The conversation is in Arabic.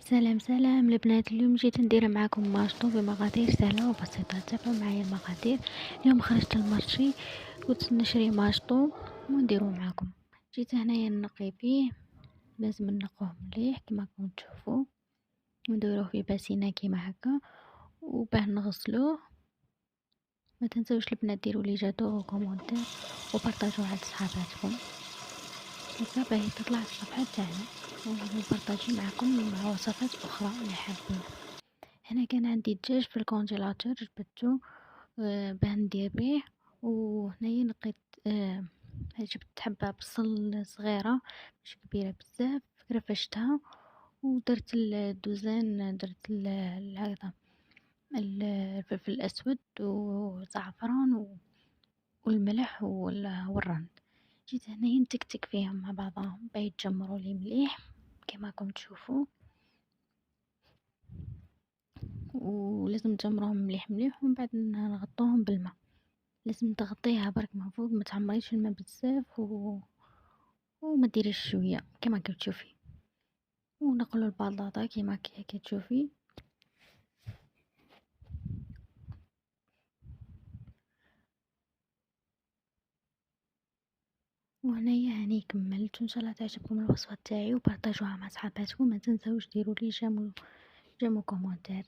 سلام سلام البنات، اليوم جيت ندير معاكم ماشطو بمقادير سهلة وبسيطة. تابعوا معايا المقادير. اليوم خرجت المارشي، قلت نشري ماشطو ونديرو معاكم. جيت هنايا نقي فيه، لازم نقوه مليح كما راكم تشوفوا، ونديروه في باسينة كيما هكا وباه نغسلوه. ما تنسوش البنات ديروا لي جاتو وكومونتير وبارطاجوه عند صحاباتكم هكا باهي تطلع الصفحة تاعنا، ونبارطاجي معكم مع وصفات اخرى اللي حابين. هنا كان عندي دجاج في الكونجيلاتور، جبدته باه ندير بيه. وهنايا نقيت جبت حبة بصل صغيرة مش كبيرة بزاف، رفشتها ودرت الدوزان، درت هذا الفلفل الأسود وزعفران والملح والرند. جيت هنايا نتكتك فيهم مع بعضهم باه يتجمروا لي مليح كما راكم تشوفوا. ولازم تجمرهم مليح مليح ومن بعد نغطوهم بالماء. لازم تغطيها برك من فوق، ما تعمريش الماء بزاف وما ديريش شويه كما كتشوفي. ونقلوا البطاطا كما كتشوفي. وهنايا هاني كملت، وان شاء الله تعجبكم الوصفه تاعي وبارطاجوها مع صحاباتكم. ما تنسوش ديروا لي جيم وكومونتير.